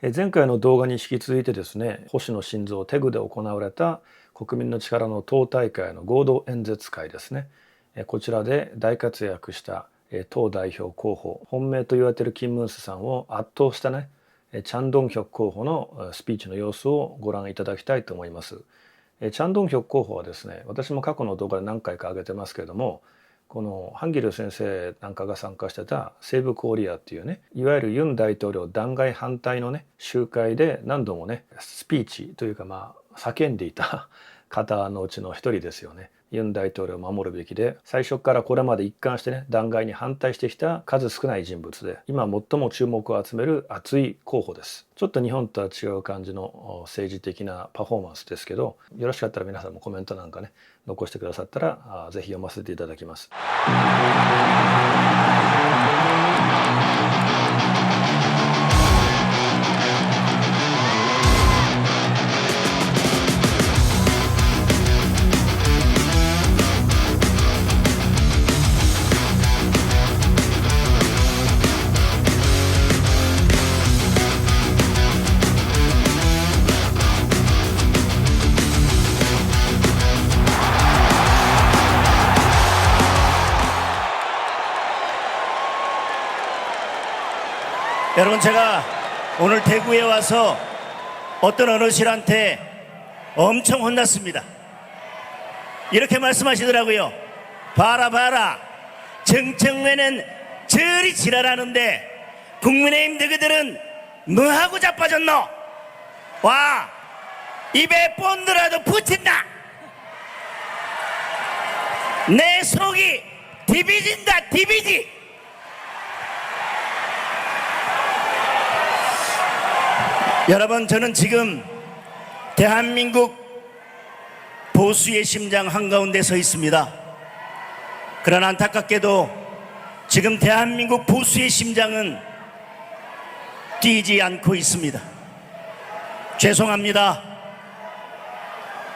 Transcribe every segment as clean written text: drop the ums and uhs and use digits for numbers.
前回の動画に引き続いてですね、星野晋三テグで行われた国民の力の党大会の合同演説会ですね。こちらで大活躍した党代表候補、本命と言われているキム・ムンスさんを圧倒したね、チャン・ドンヒョク候補のスピーチの様子をご覧いただきたいと思います。チャン・ドンヒョク候補はですね、私も過去の動画で何回か上げてますけれども、このハンギル先生なんかが参加してた西部コリアっていうね、いわゆるユン大統領弾劾反対のね集会で何度もねスピーチというか叫んでいた方のうちの一人ですよね。ユン大統領を守るべきで、最初からこれまで一貫してね弾劾に反対してきた数少ない人物で、今最も注目を集める熱い候補です。ちょっと日本とは違う感じの政治的なパフォーマンスですけど、よろしかったら皆さんもコメントなんかね残してくださったらぜひ読ませていただきます。여러분, 제가 오늘 대구에 와서 어떤 어르신한테 엄청 혼났습니다. 이렇게 말씀하시더라고요. 봐라 봐라, 정청래는 저리 지랄하는데 국민의힘 너희들은 뭐하고 자빠졌노? 와, 입에 본드라도 붙인다. 내 속이 디비진다, 디비지. 여러분, 저는 지금 대한민국 보수의 심장 한가운데 서 있습니다. 그러나 안타깝게도 지금 대한민국 보수의 심장은 뛰지 않고 있습니다. 죄송합니다.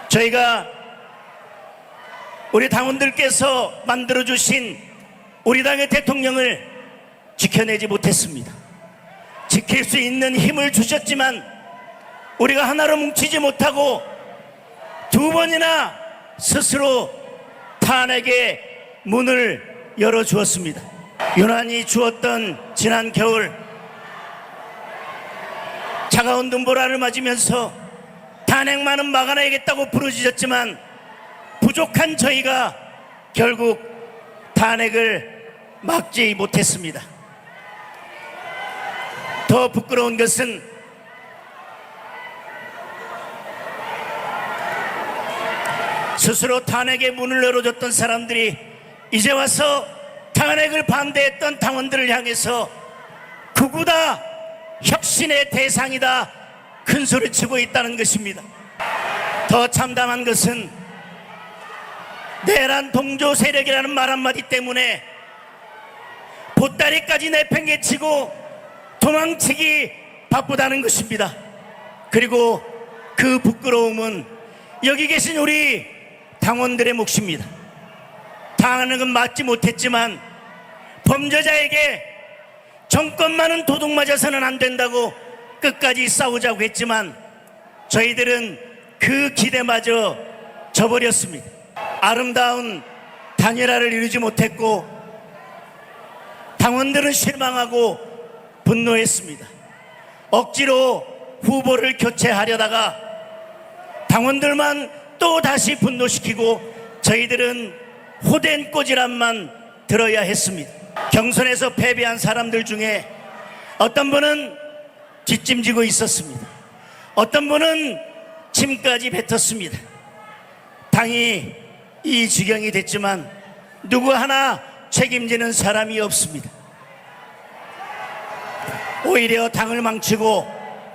저희가 우리 당원들께서 만들어주신 우리 당의 대통령을 지켜내지 못했습니다. 지킬 수 있는 힘을 주셨지만 우리가 하나로 뭉치지 못하고 두 번이나 스스로 탄핵의 문을 열어주었습니다. 유난히 추웠던 지난 겨울, 차가운 눈보라를 맞으면서 탄핵만은 막아내야겠다고 부르짖었지만 부족한 저희가 결국 탄핵을 막지 못했습니다. 더 부끄러운 것은 스스로 탄핵의 문을 열어줬던 사람들이 이제 와서 탄핵을 반대했던 당원들을 향해서 극우다, 혁신의 대상이다 큰 소리치고 있다는 것입니다. 더 참담한 것은 내란 동조 세력이라는 말 한마디 때문에 보따리까지 내팽개치고 도망치기 바쁘다는 것입니다. 그리고 그 부끄러움은 여기 계신 우리 당원들의 몫입니다. 탄핵은 막지 못했지만 범죄자에게 정권만은 도둑 맞아서는 안 된다고 끝까지 싸우자고 했지만 저희들은 그 기대마저 저버렸습니다. 아름다운 단일화를 이루지 못했고 당원들은 실망하고 분노했습니다. 억지로 후보를 교체하려다가 당원들만 또 다시 분노시키고 저희들은 호된 꼬지람만 들어야 했습니다. 경선에서 패배한 사람들 중에 어떤 분은 뒷짐지고 있었습니다. 어떤 분은 침까지 뱉었습니다. 당이 이 지경이 됐지만 누구 하나 책임지는 사람이 없습니다. 오히려 당을 망치고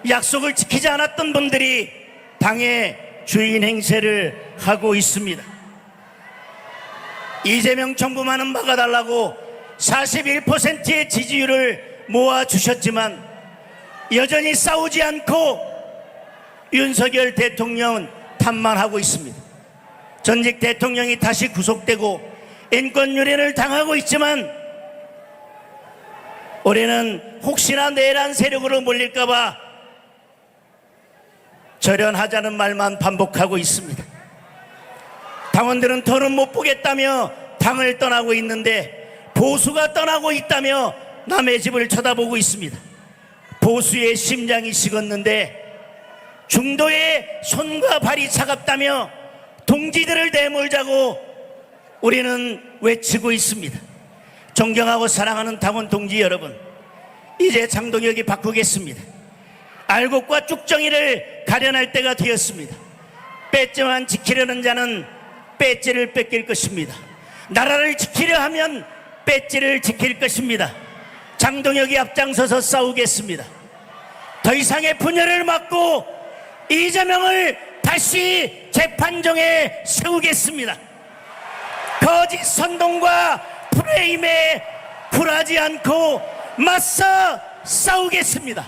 약속을 지키지 않았던 분들이 당의 주인 행세를 하고 있습니다. 이재명 정부만은 막아달라고 41%의 지지율을 모아주셨지만 여전히 싸우지 않고 윤석열 대통령은 탓만 있습니다. 전직 대통령이 다시 구속되고 인권유린을 당하고 있지만 올해는 혹시나 내란 세력으로 몰릴까봐 절연하자는 말만 반복하고 있습니다. 당원들은 더는 못 보겠다며 당을 떠나고 있는데 보수가 떠나고 있다며 남의 집을 쳐다보고 있습니다. 보수의 심장이 식었는데 중도의 손과 발이 차갑다며 동지들을 내몰자고 우리는 외치고 있습니다. 존경하고 사랑하는 당원 동지 여러분, 이제 장동혁이 바꾸겠습니다. 알곡과 쭉정이를 가려낼 때가 되었습니다. 배지만 지키려는 자는 배지를 뺏길 것입니다. 나라를 지키려 하면 배지를 지킬 것입니다. 장동혁이 앞장서서 싸우겠습니다. 더 이상의 분열을 막고 이재명을 다시 재판정에 세우겠습니다. 거짓 선동과 프레임에 굴하지 않고 맞서 싸우겠습니다.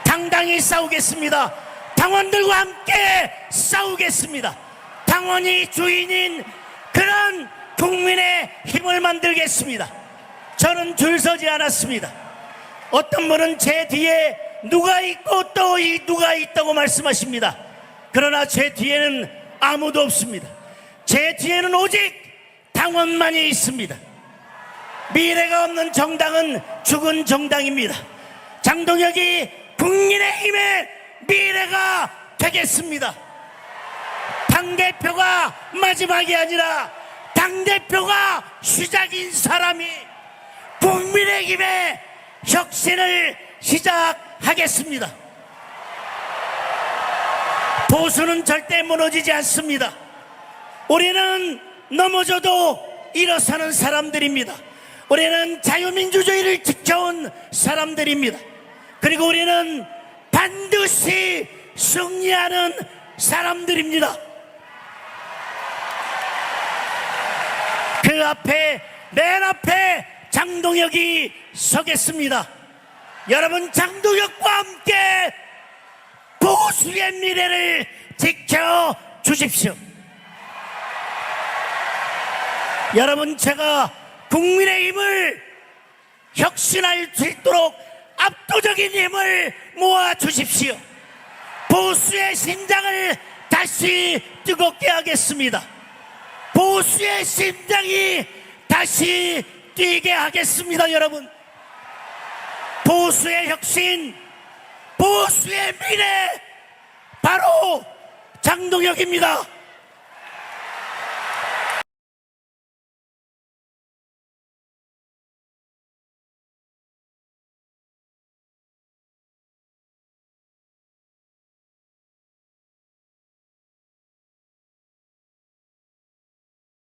당당히 싸우겠습니다. 당원들과 함께 싸우겠습니다. 당원이 주인인 그런 국민의 힘을 만들겠습니다. 저는 줄 서지 않았습니다. 어떤 분은 제 뒤에 누가 있고 또 누가 있다고 말씀하십니다. 그러나 제 뒤에는 아무도 없습니다. 제 뒤에는 오직 당원만이 있습니다. 미래가 없는 정당은 죽은 정당입니다. 장동혁이 국민의힘의 미래가 되겠습니다. 당대표가 마지막이 아니라 당대표가 시작인 사람이 국민의힘의 혁신을 시작하겠습니다. 보수는 절대 무너지지 않습니다. 우리는 넘어져도 일어서는 사람들입니다. 우리는 자유민주주의를 지켜온 사람들입니다. 그리고 우리는 반드시 승리하는 사람들입니다. 그 앞에, 맨 앞에 장동혁이 서겠습니다. 여러분, 장동혁과 함께 보수의 미래를 지켜주십시오. 여러분, 제가 국민의힘을 혁신할 수 있도록 압도적인 힘을 모아주십시오. 보수의 심장을 다시 뜨겁게 하겠습니다. 보수의 심장이 다시 뛰게 하겠습니다. 여러분, 보수의 혁신, 보수의 미래, 바로 장동혁입니다.